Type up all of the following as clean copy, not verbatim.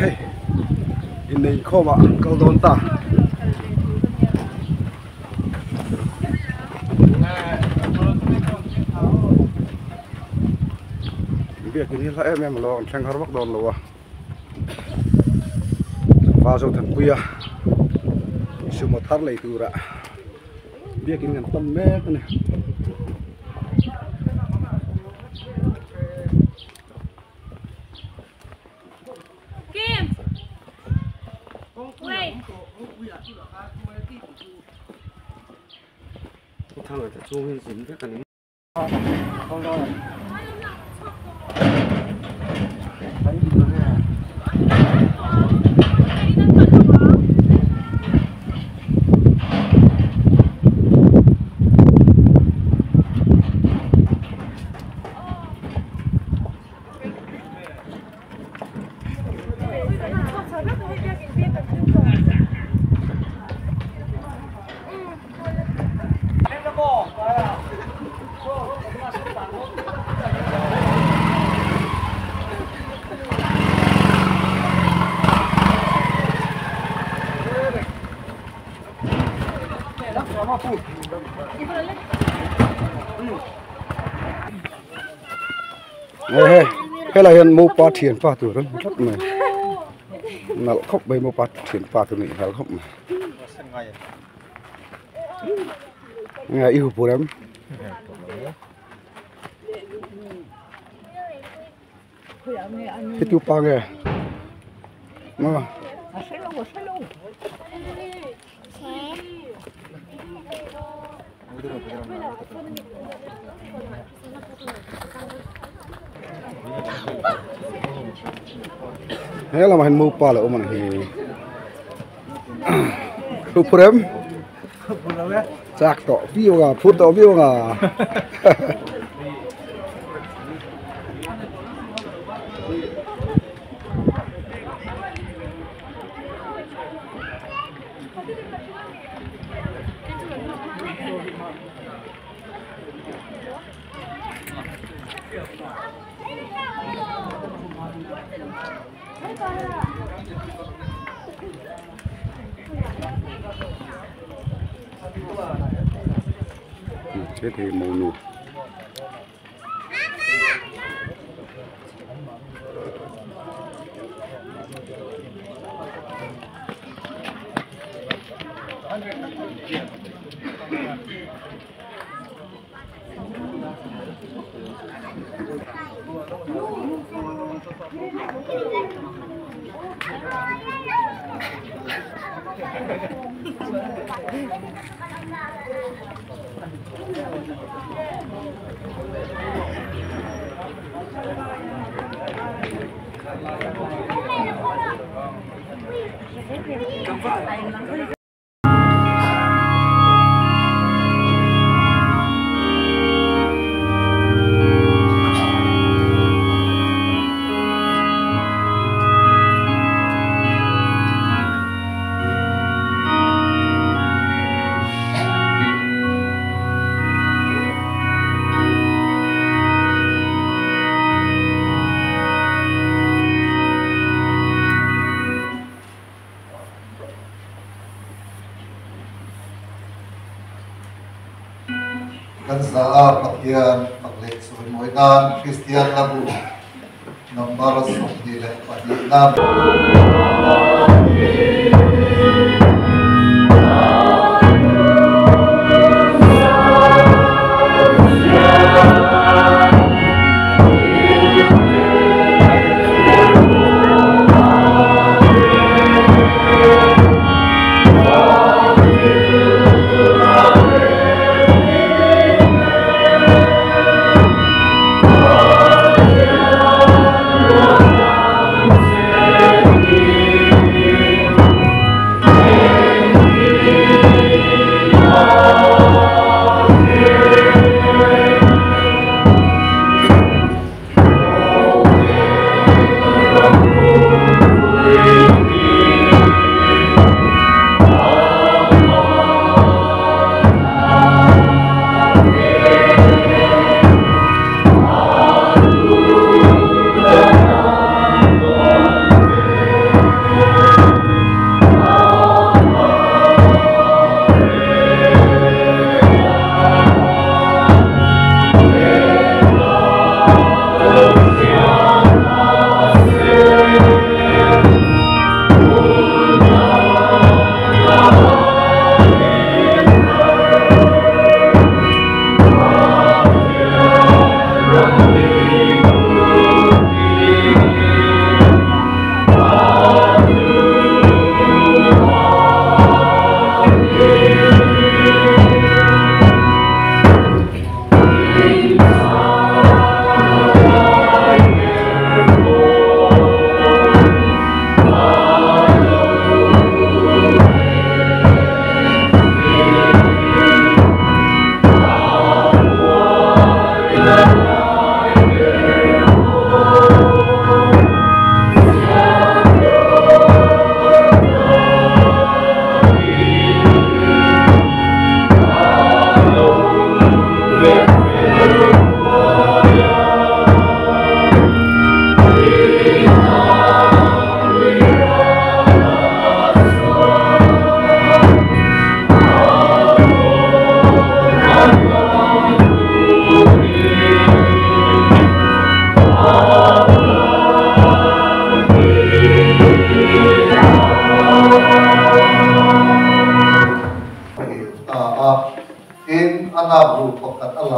đây Inneih Inkhawm ạ, câu đồn ta Biakin hi la em lo thang har bak don lo wa zo Thanpuia suma thar lei tura Biakin ngan tam me ne Kim Wait thằng này chú nguyên dính cái này không đâu Hey, cái là hiện mua pa thiền pa từ đó rất này, nó khóc bay mua pa thiền pa từ này là khóc mà, nghe yêu phụ em, cái chú pa nghe, mà, thế là mình mua pa là ôm này thì chụp em chắc tỏ view à phút tỏ view à thế thì màu nụt kan sa pakyan paklek so moidan Christian labu number of dile patinam Yeah.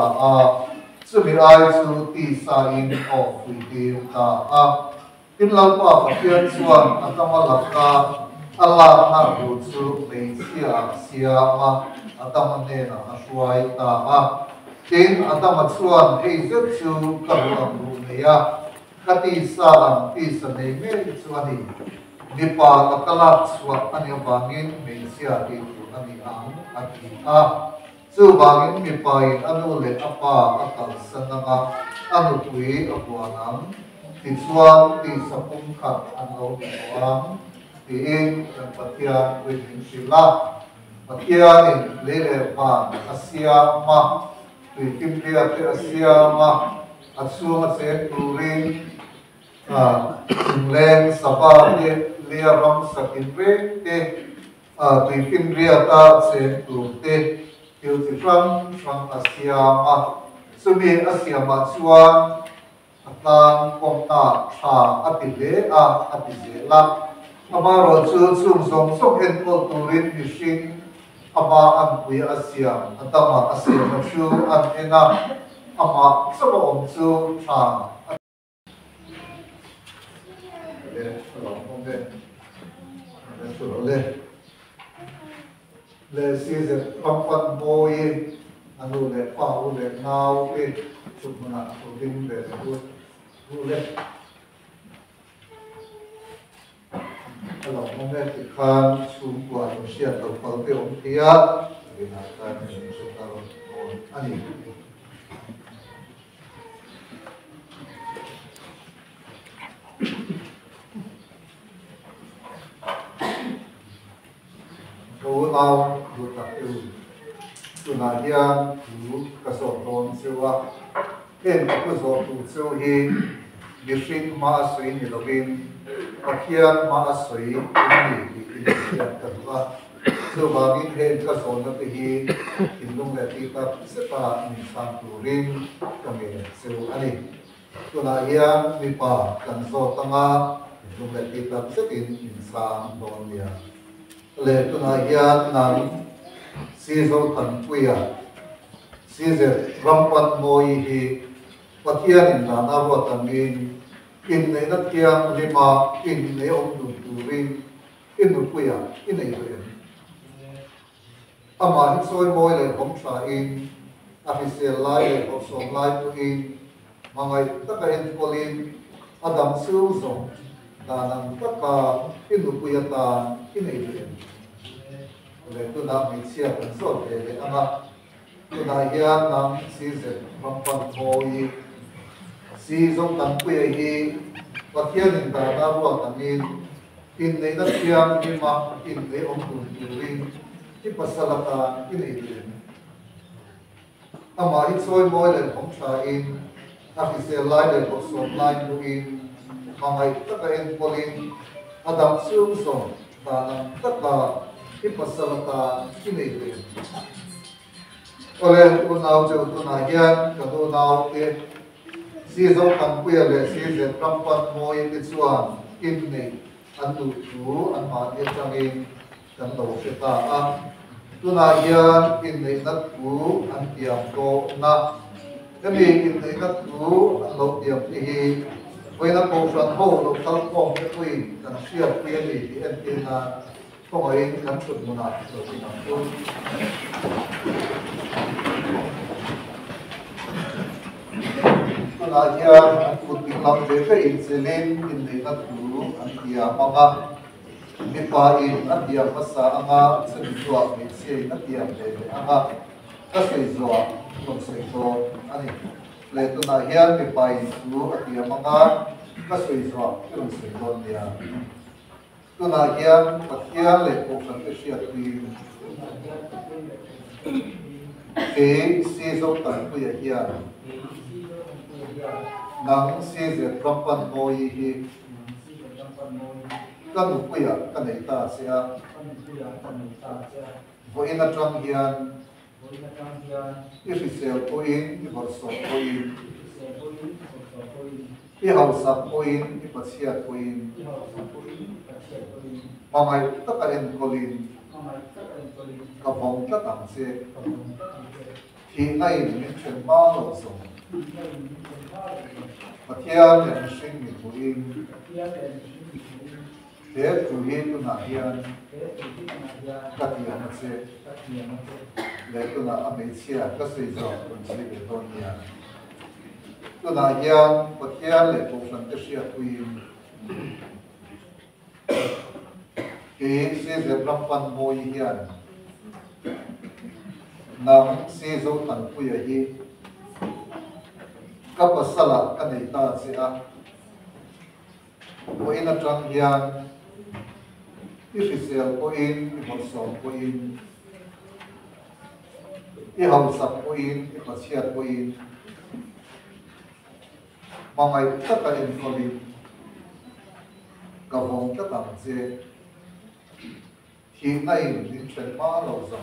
ta a chu mi ai chu ti sa in of we ti ta a tin lau pa pathian chuan atama lakka Allah na ru chu mei sia ma atama ne na aswai ta a tin atama chuan hei zet chu karuam ru neya kati sa an ti sa nei me chuani nipa nakalak suat ani bangin mei sia ti tu ani ang ati a chu bangin nipa in anu le apa akal sananga anu tui abuanam ti chuan ti sapum khat anu awang ti in kan pathian win sila pathian in lele pa asia ma ti kimria te asia ma atsuang se turin leng sapa te lia ram sakin re te ti kimria ta se tu te tiu ti ram asia ma sumi asia ma chuan atang komna tha atile a atizela amaro chu chung zong sok en ko turin mishin ama an pui asia atama asia ma chu an ena ama sabo om chu tha le lo om de le chu le le si ze pampan boy anu le pa u le nau e chu mana ko ding de u le kalau mungkin ikan sumber manusia atau kalau dia gunakan sekitar ani. Kau tahu buta itu tunadian dulu kesoton sewa, aku sotu sewi bising masih ni login. Akhir maasoi ini terbuka. Sebagin hen kasona tehi indung letika sepa insan turing kami seru ani. Tunaian nipa kanso tengah indung letika setin insan donia. Le tunaian nang sizo Thanpuia size rampan moi hi patian inna nawa tamin Inneih na tiang lima Inneih om turing Thanpuia Inneih tuin ama hin soi moi le om sa in official lai le om som lai tuin mangai taka en kolin adam su so danang taka Thanpuia ta Inneih tuin le tu na mi sia kan so le ama tu na hian nang si ze rampan moi si zong Thanpuia hi pathian in ta na ruwa tamin Inneih na tiang lima Inneih om turing ti pasalaka Inneih tuin ama hi soi moi le om sa in official lai le som lai tuin mangai taka en polin adam su so danang taka ti pasalaka Inneih tuin ole unau je tunahian kadunau te si zong Thanpuia le si ze rampan moi ti chuan Inneih an tu chu an ma ti changin kan lo se ta a tuna hian Inneih na tu an tiam ko na kami Inneih na tu an lo tiam ti hi voina ko san ho lo tal ko te pui kan sia pi ni ti en ti na ko ai kan tu muna lo ti na tu Tunaian an puting lam le ke inselin Inneih na tu an tia manga nipa in an tia masa anga sedua me sei na tia le anga ka sei zoa kon sei zo ani le tunaian nipa in tu an tia manga ka sei zoa kon sei zo nia tunaian pathian le ko kan te sia tu e si zo Thanpuia hian nang si ze rampan moi hi Thanpuia kan nei ta sia voina tang hian official point i borso point i hausa point i pasia point mangai taka en kolin ka bong ta tang se thì nay mình chuyển bao lâu rồi và theo đèn sinh mình của in thế chủ hi tu na hiền các nhà nó sẽ để tu na ở bên kia các sự giàu cũng sẽ để tôn nhà tu na hiền và theo để bộ phận cái sự quyền cái sẽ dẹp làm phần môi hiền nằm sẽ dấu Thanpuia hi các bác sĩ là cái này ta sẽ có in trang hiền official có in một số có in hậu sập có in có chiết có in mà ngày tất cả Inkhawm cả vòng tất cả sẽ thì nay mình chuyển hóa lâu rồi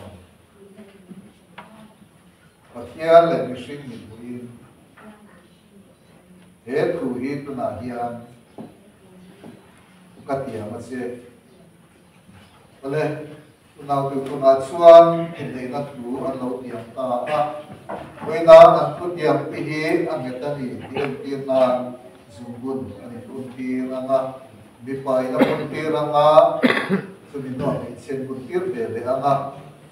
và theo là mình sinh mình có in hết khu hi tu na hiền các nhà mà sẽ vâng nào từ tu na chuan Inneih na tu an lo tiang ta với na an tu tiang pi hi an nghe ta ni tiang tiang na zungun an tu tiang na bi pai na kun tiang na tu ni no ni chen kun tiang be le na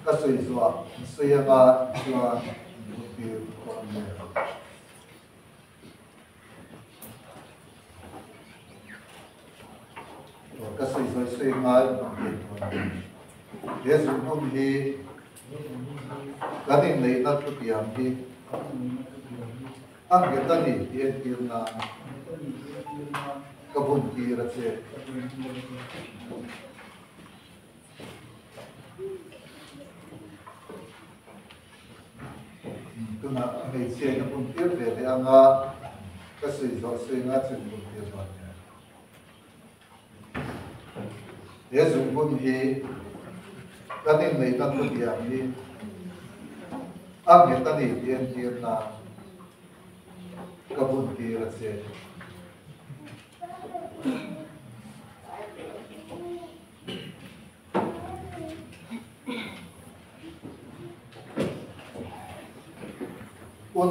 ka soi zua soi na chuan kun tiang ko ne các sự giới suy ngại để dùng hôm hi cái này lấy nó chút điểm hi ăn cái tên này tiền tiền là cái vùng kia là gì tức là ngày xưa nó vùng kia về để ăn cái sự giới suy ngại trên vùng kia rồi để dùng vốn hi cái này lấy nó chút điểm hi ăn cái tên này tiền tiền là cái vùng kia là gì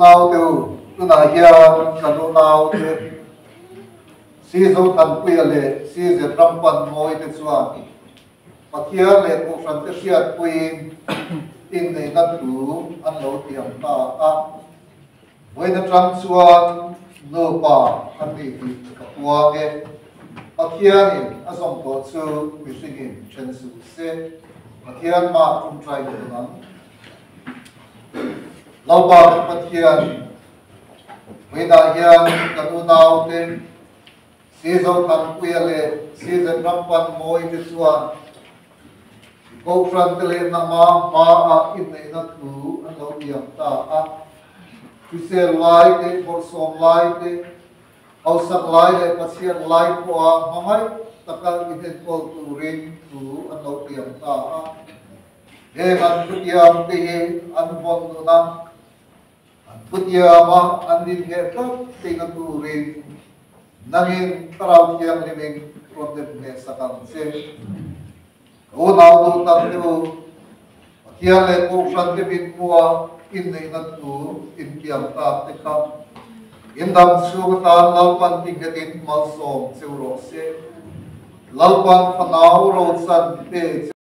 nào tiêu tu na hiền cái nào tiêu si dấu Thanpuia lệ si dẹp làm phần môi thế chuan và kia lệ bộ phận cái siết queen Inneih na tu an lo tiang ta với nó trang chuan nô pa an đi thì qua nghe và kia ni a song to chu mi sinh in chen su se và kia mà trung trai được lắm lâu ba cái kia với đại hiền cái nào tên si dấu Thanpuia lệ si dẹp làm phần môi thế chuan cô phật cái lên nằm mà Inneih na tu an lo tiang ta thì sẽ lại để bổ sung lại để hậu sắc lại để phát triển lại qua mà mấy tất cả những cái câu tu rin tu an lo tiang ta để anh tu tiang thì anh vốn tu na tu tiang mà anh đi nghe các tiếng tu rin nangin tarau tiang ni mình from the ne sakam se o nào tu tam tu kia lệ cô phật cái bên qua Inneih na tu in kiam ta te kam in dam su ta lalpan tingatin mal som seuro se lalpan phanau ro san te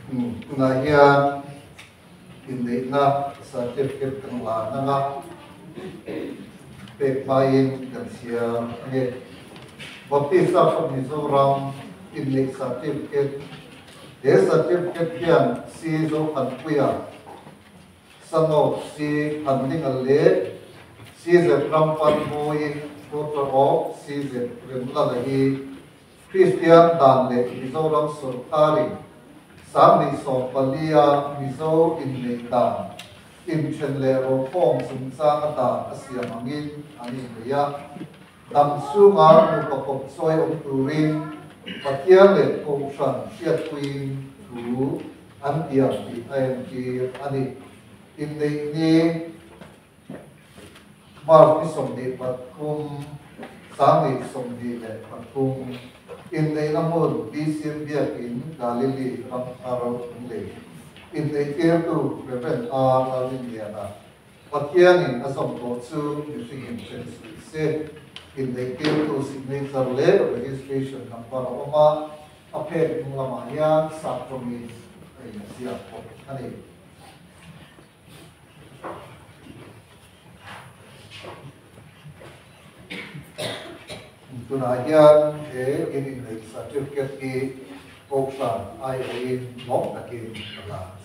Inneih hian Inneih na certificate kan la na nga pek main kan sia nge baptisa from Mizoram Inneih certificate he certificate hian si zo Thanpuia sano si handling ale si ze rampan moi daughter of si ze remla lahi Christian dan le Mizoram Sarkari Sami so palia mizo Inneih dan in chenle ro phong sum sang ta asia mangin ani ya dam sunga nu ko soi turin patia le ko shan sia tuin tu an tia ti ai ki ani Inneih ni mar ni som ni patum sang ni som ni le patum Inneih namul Biakin Galili Ramaro le Inneih care to prevent our India. Biakin as of Botsu using intense say Inneih care to signature letter registration number Oma appear in Lamaya Sapromi Asia Honey. Tunayan Inneih certificate ki Oakland ai in Long Takin Malang.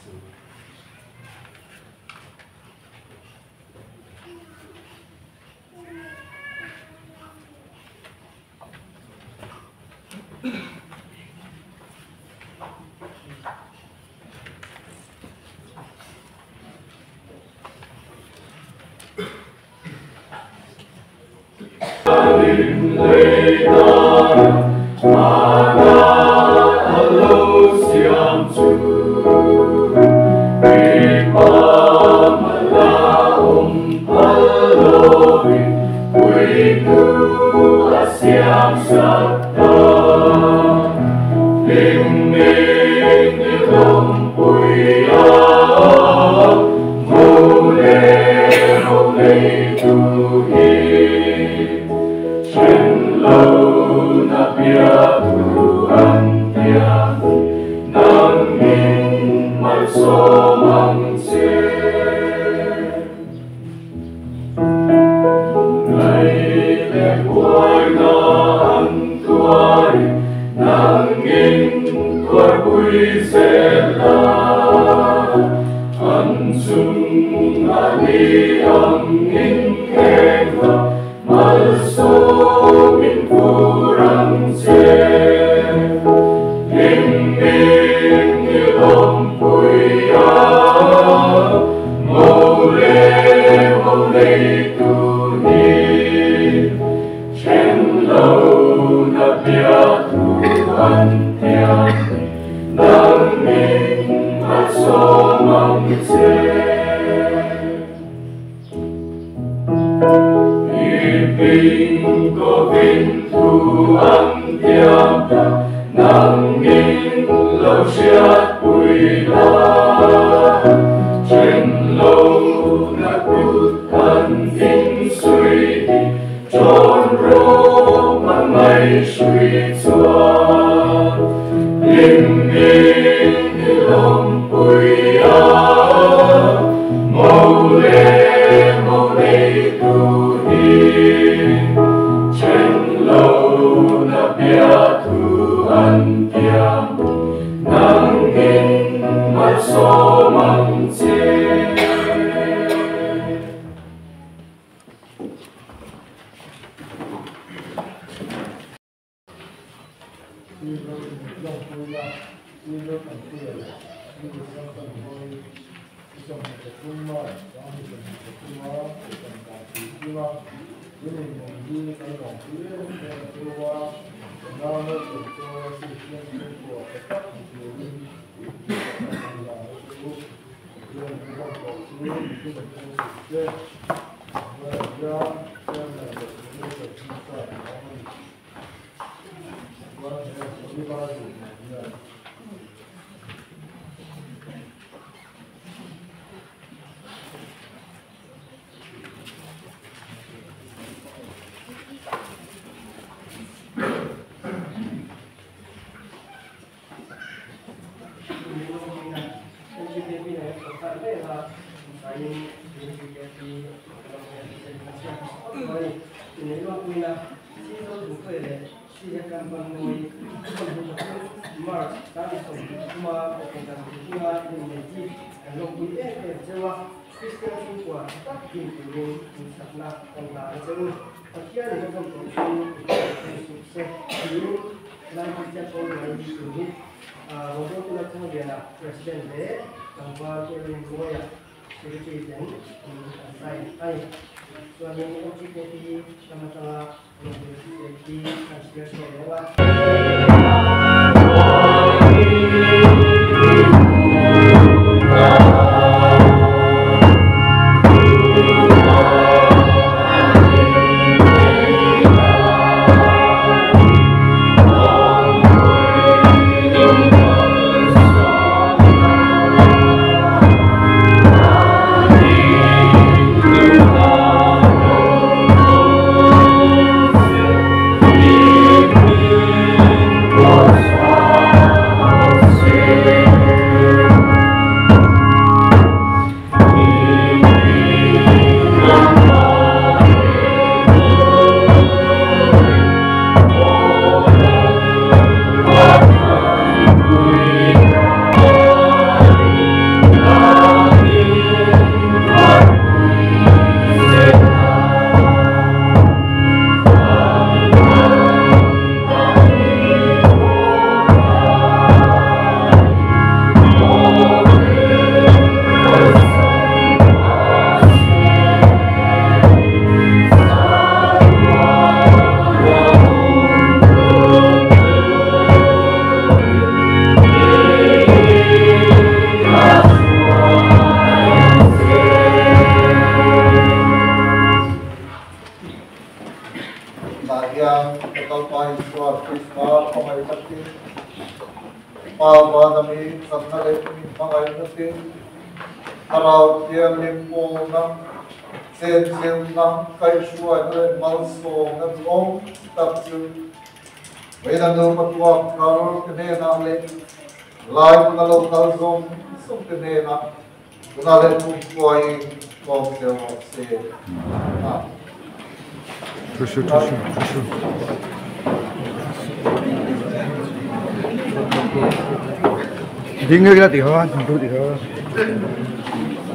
Dingin lah tiga, tentu tiga.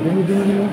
Dingin.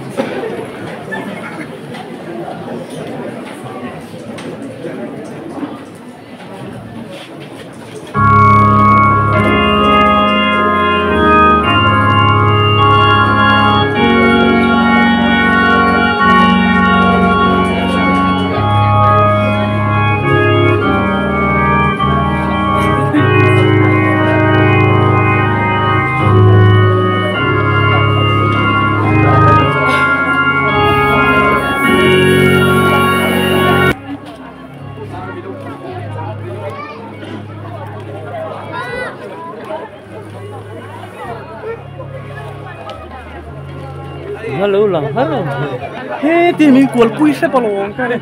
Hello lang, hello. Hey, di mình cuốn quy sẽ bảo lộn cái này.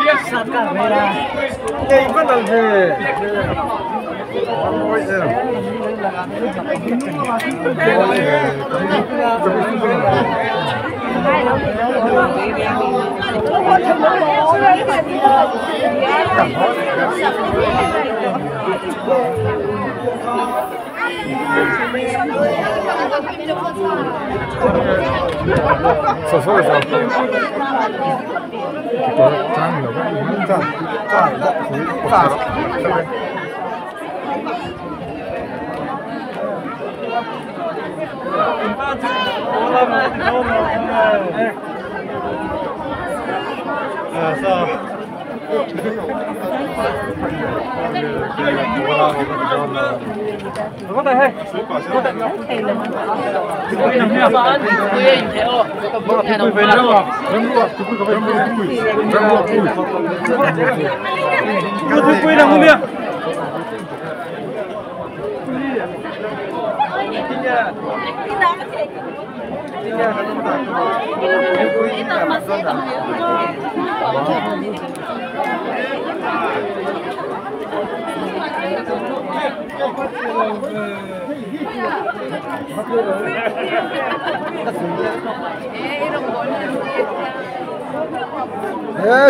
Biakin kamera. Đây vẫn là gì?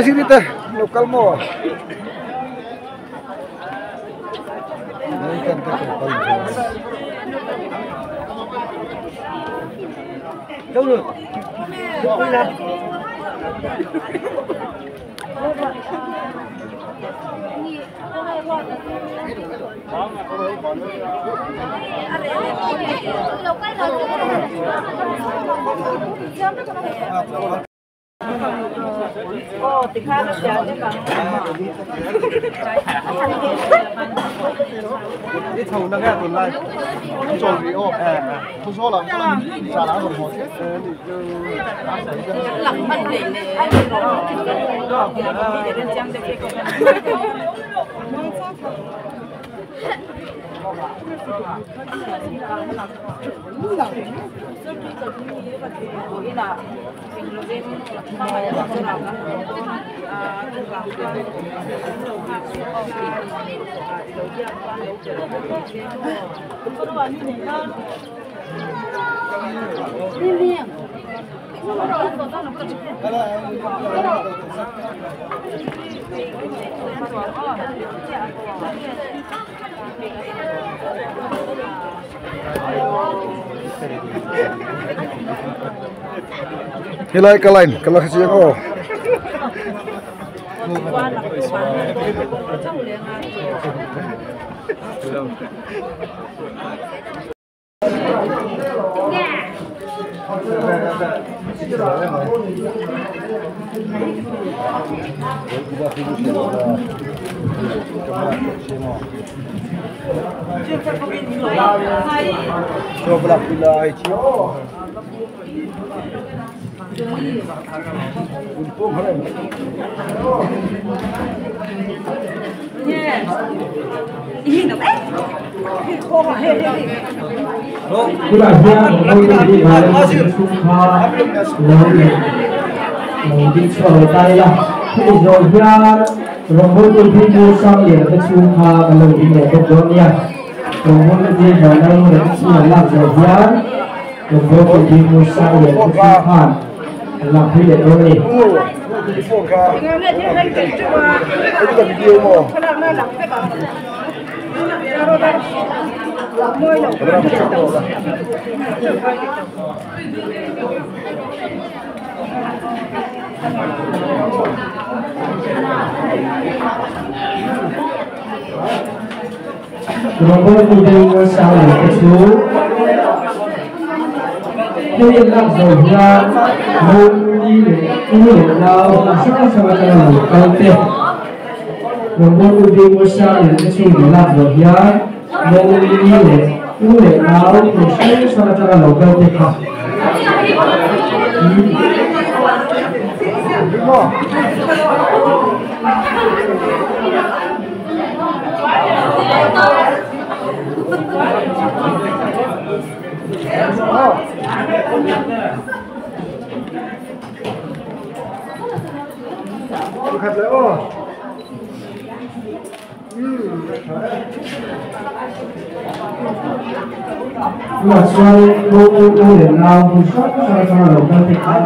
Sini teh lokal mo. Ikan đâu rồi? Đâu là? Thì khác nó chả chứ bằng cái thầu nó nghe tuần này không trộn gì ô không số là nó trả lá rồi họ chết lặng bật để lên trang để Hilai ka lain kalau siang oh. Coba pilih itu. Umpung hari. làm thế để tôi đi. Rồi tôi đi mua sao để cái chú thế làm rồi ra môn đi để nào sắp sao cho nó cao tiền rồi môn đi mua sao để cái chú để làm rồi ra môn đi để nào thì sao cho nó cao tiền không Khát lẽ ô. mà xoay môn để nào thì sắp sao cho nó cao tiền đây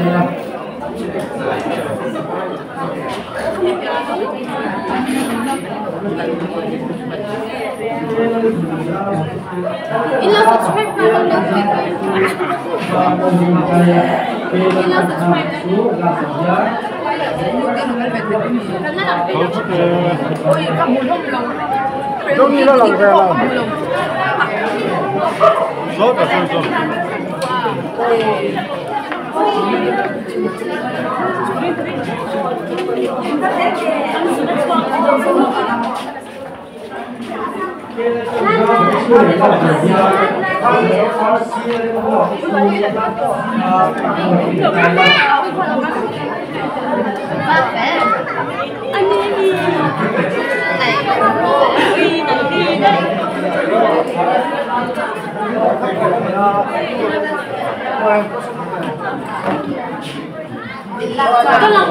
là 终于到冷天了。说的是说。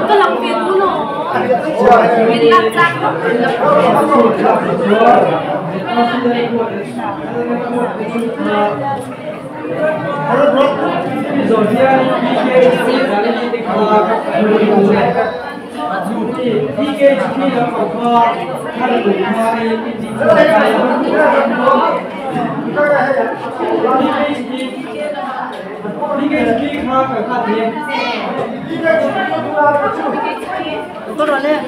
Cái lòng Việt của nó Việt Nam chắc có rồi lên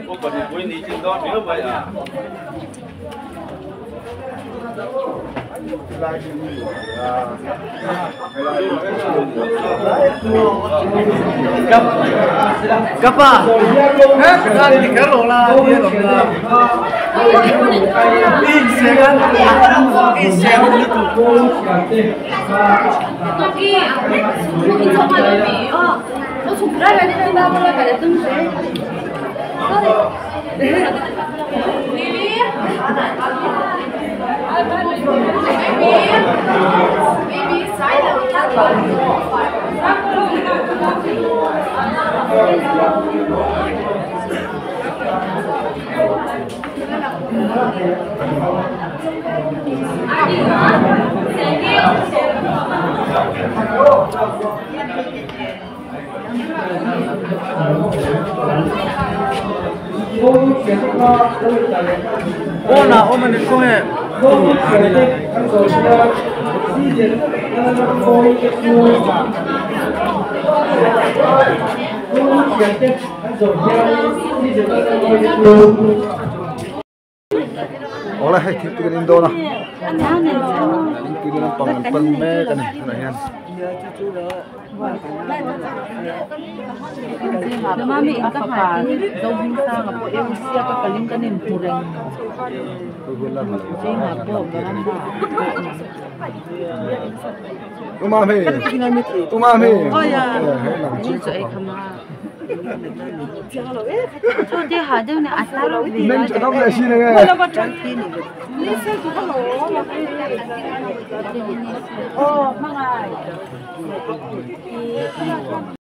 我本来为你见到没有位啊。Capa, kan tiga lola dia lola. Insegan itu. Lagi, mungkin sama lebih. Oh, lo suka ya dia tambah apa lagi ada tuh? Maybe silent. Ona, oma ni kome. Oleh hai thip ke Indo na. Ini kita nampak penme kan ni kan. Mami ingka hai dau hing sa nga po em sia ka kaling kanin pureng. Jinga po garamba. Umami. Umami. Oh ya. Ni so ai khama. Cho dia ha dia ni asal ni. Neng cakap nak sini kan. Ni sa tu hello. Oh, mangai.